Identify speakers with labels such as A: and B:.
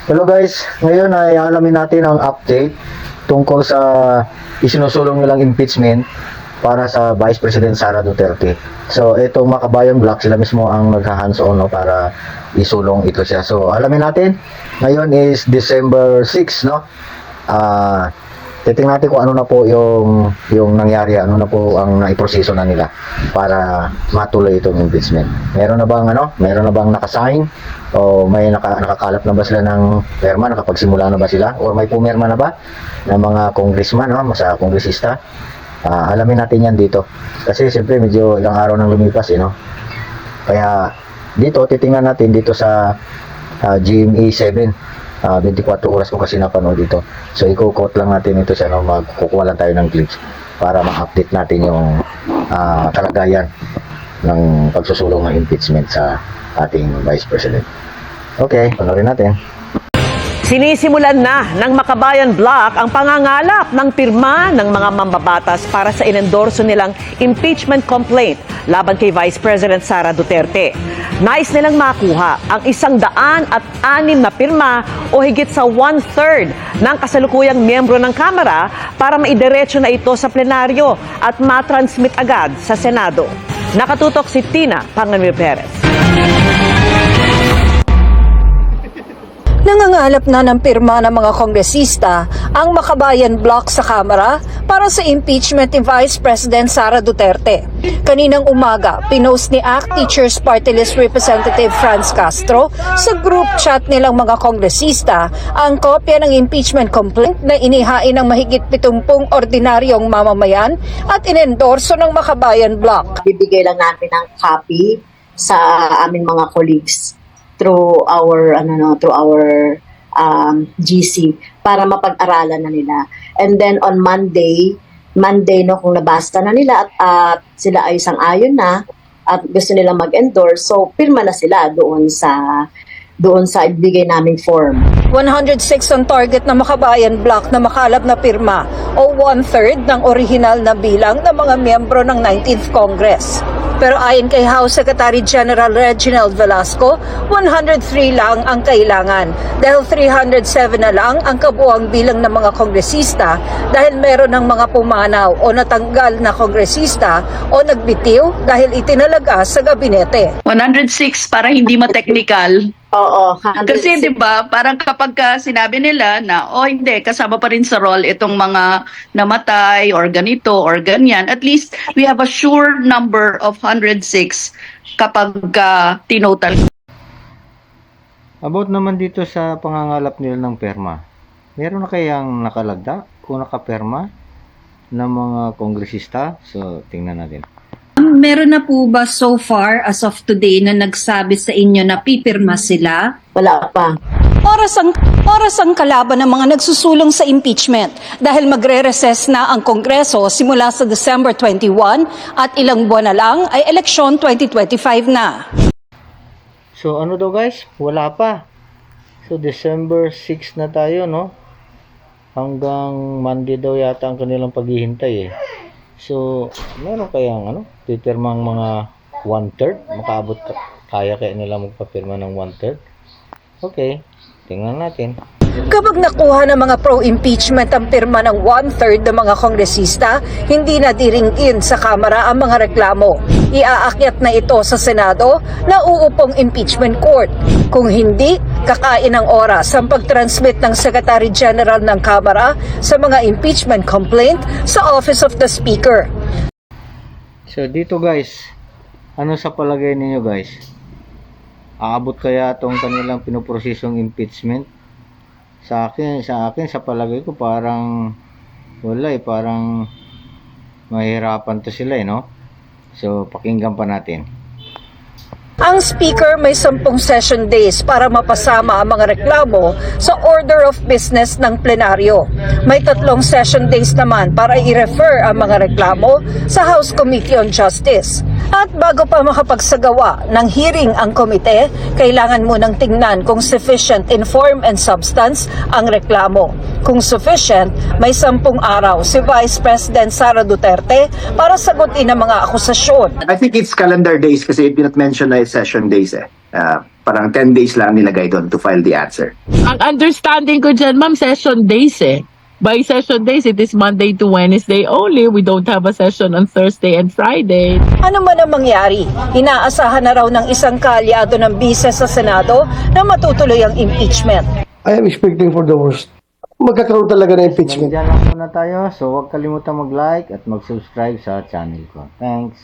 A: Hello guys, ngayon ay alamin natin ang update tungkol sa isinusulong nilang impeachment para sa Vice President Sara Duterte. So itong Makabayan Block, sila mismo ang nagha-hands-on no, para isulong ito siya. So alamin natin, ngayon is December 6, no? Titingnan natin kung ano na po yung nangyari, ano na po ang naiproseso na nila para matuloy itong impeachment. Meron na bang nakasign o may nakakalap na ba sila ng perma, nakapagsimula na ba sila o may pumirma na ba ng mga congressman, no, sa kongresista? Alamin natin yan dito kasi siyempre medyo ilang araw nang lumipas no. Kaya dito titingnan natin dito sa GMA 7. 24 oras ko kasi napanood dito. So i-quote lang natin ito siya, no? Magkukuha lang tayo ng clips para ma-update natin yung kalagayan ng pagsusulong ng impeachment sa ating Vice President. Okay, panoorin natin.
B: Sinisimulan na ng Makabayan Block ang pangangalap ng pirma ng mga mambabatas para sa inendorso nilang impeachment complaint laban kay Vice President Sara Duterte. Nais nilang makuha ang 106 na pirma o higit sa 1/3 ng kasalukuyang miyembro ng Kamara para maidiretso na ito sa plenaryo at matransmit agad sa Senado. Nakatutok si Tina Panganwil Perez.
C: Nangangalap na ng pirma ng mga kongresista ang Makabayan Block sa Kamara para sa impeachment ni Vice President Sara Duterte. Kaninang umaga, pinost ni ACT Teachers Party List Representative Franz Castro sa group chat nilang mga kongresista ang kopya ng impeachment complaint na inihain ng mahigit 70 ordinaryong mamamayan at inendorso ng Makabayan Block.
D: Bibigay lang natin ng copy sa aming mga colleagues through our GC para mapag-aralan na nila. And then on Monday no, kung nabasta na nila at sila ay sang-ayon na at gusto nila mag-endorse, so pirma na sila doon sa ibigay naming form.
C: 106 ang target ng Makabayan Block na makalap na pirma o 1/3 ng orihinal na bilang ng mga miyembro ng 19th Congress. Pero ayon kay House Secretary General Reginald Velasco, 103 lang ang kailangan dahil 307 na lang ang kabuuang bilang ng mga kongresista dahil meron ng mga pumanaw o natanggal na kongresista o nagbitiw dahil itinalaga sa gabinete.
E: 106 para hindi ma-technical.
D: Oo.
E: Kasi 'di ba, parang kapag sinabi nila na hindi kasama pa rin sa role itong mga namatay or ganito or ganyan, at least we have a sure number of 106 kapag tinotal.
A: About naman dito sa pangangalap nila ng perma. Meron na kayang nakalagda o nakaperma ng mga kongresista? So tingnan natin.
F: Meron na po ba so far as of today na nagsabi sa inyo na pipirma sila?
D: Wala pa.
C: Oras ang kalaban ng mga nagsusulong sa impeachment dahil magre-recess na ang Kongreso simula sa December 21 at ilang buwan na lang ay eleksyon 2025 na.
A: So ano daw guys? Wala pa. So December 6 na tayo, no? Hanggang Monday daw yata ang kanilang paghihintay eh. So meron kayang pipirmang mga 1/3? Makaabot kaya nila magpapirma ng 1/3? Okay, tingnan natin.
C: Kapag nakuha ng mga pro-impeachment ang pirma ng 1/3 ng mga kongresista, hindi na diringin sa Kamara ang mga reklamo. Iaakyat na ito sa Senado na uupong impeachment court. Kung hindi, kakain ng oras ang pag-transmit ng Secretary General ng Kamara sa mga impeachment complaint sa Office of the Speaker.
A: So dito guys, ano sa palagay ninyo guys? Aabot kaya itong kanilang pinoprosesong impeachment? Sa akin sa palagay ko parang wala parang mahirapan to sila no? So pakinggan pa natin.
C: Ang Speaker may 10 session days para mapasama ang mga reklamo sa order of business ng plenaryo. May 3 session days naman para i-refer ang mga reklamo sa House Committee on Justice. At bago pa makapagsagawa ng hearing ang komite, kailangan munang tingnan kung sufficient in form and substance ang reklamo. Kung sufficient, may 10 araw si Vice President Sara Duterte para sagutin ang mga akusasyon.
G: I think it's calendar days kasi it did not mention na it's session days eh. Parang 10 days lang nilagay doon to file the answer.
H: Ang understanding ko dyan, ma'am, session days eh. By session days, it is Monday to Wednesday only. We don't have a session on Thursday and Friday.
C: Ano man ang mangyari, inaasahan na raw ng isang kaalyado ng bise sa Senado na matutuloy ang impeachment.
I: I am expecting for the worst. Magkakaroon talaga ng impeachment.
A: Diyan lang muna tayo. So huwag kalimutan mag-like at mag-subscribe sa channel ko. Thanks.